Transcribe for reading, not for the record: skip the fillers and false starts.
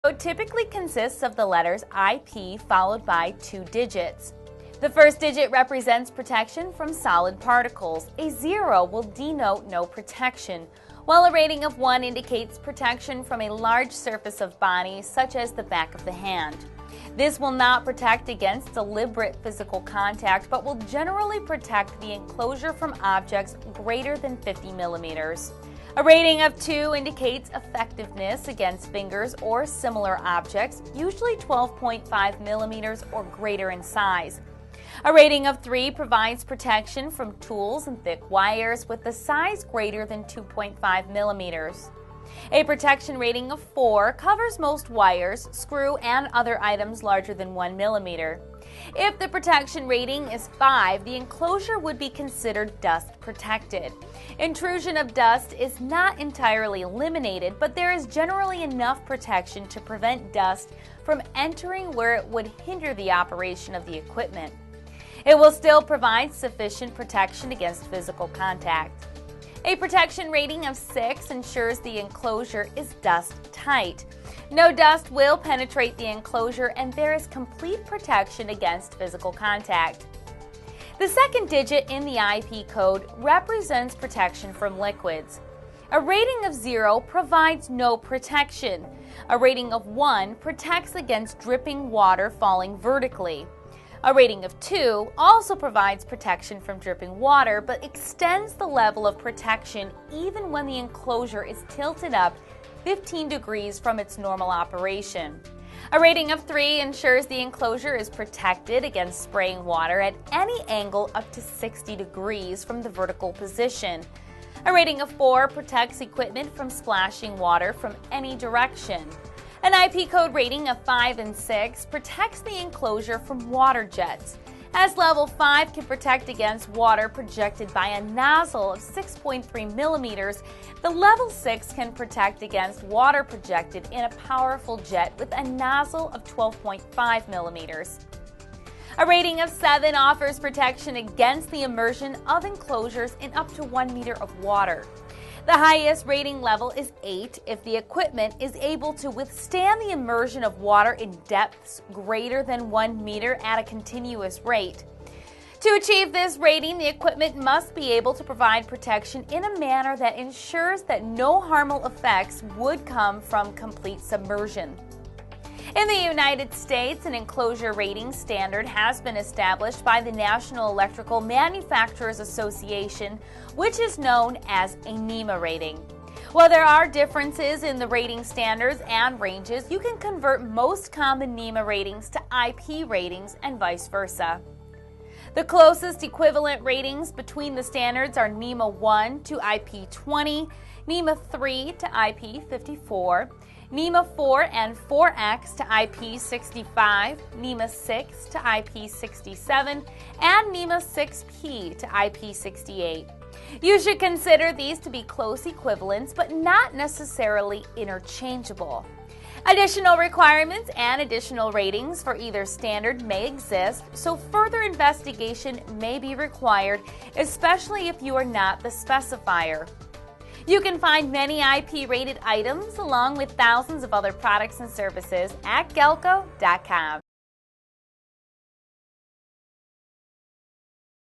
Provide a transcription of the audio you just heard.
Code typically consists of the letters IP followed by 2 digits. The first digit represents protection from solid particles. A 0 will denote no protection, while a rating of 1 indicates protection from a large surface of body, such as the back of the hand. This will not protect against deliberate physical contact, but will generally protect the enclosure from objects greater than 50 millimeters. A rating of 2 indicates effectiveness against fingers or similar objects, usually 12.5 millimeters or greater in size. A rating of 3 provides protection from tools and thick wires with the size greater than 2.5 millimeters. A protection rating of 4 covers most wires, screw, and other items larger than 1 millimeter. If the protection rating is 5, the enclosure would be considered dust protected. Intrusion of dust is not entirely eliminated, but there is generally enough protection to prevent dust from entering where it would hinder the operation of the equipment. It will still provide sufficient protection against physical contact. A protection rating of 6 ensures the enclosure is dust tight. No dust will penetrate the enclosure and there is complete protection against physical contact. The second digit in the IP code represents protection from liquids. A rating of 0 provides no protection. A rating of 1 protects against dripping water falling vertically. A rating of 2 also provides protection from dripping water, but extends the level of protection even when the enclosure is tilted up 15 degrees from its normal operation. A rating of 3 ensures the enclosure is protected against spraying water at any angle up to 60 degrees from the vertical position. A rating of 4 protects equipment from splashing water from any direction. An IP code rating of 5 and 6 protects the enclosure from water jets. As level 5 can protect against water projected by a nozzle of 6.3 millimeters, the level 6 can protect against water projected in a powerful jet with a nozzle of 12.5 millimeters. A rating of 7 offers protection against the immersion of enclosures in up to 1 meter of water. The highest rating level is 8 if the equipment is able to withstand the immersion of water in depths greater than 1 meter at a continuous rate. To achieve this rating, the equipment must be able to provide protection in a manner that ensures that no harmful effects would come from complete submersion. In the United States, an enclosure rating standard has been established by the National Electrical Manufacturers Association, which is known as a NEMA rating. While there are differences in the rating standards and ranges, you can convert most common NEMA ratings to IP ratings and vice versa. The closest equivalent ratings between the standards are NEMA 1 to IP 20, NEMA 3 to IP 54, NEMA 4 and 4X to IP 65, NEMA 6 to IP 67, and NEMA 6P to IP 68. You should consider these to be close equivalents, but not necessarily interchangeable. Additional requirements and additional ratings for either standard may exist, so further investigation may be required, especially if you are not the specifier. You can find many IP-rated items along with thousands of other products and services at gelco.com.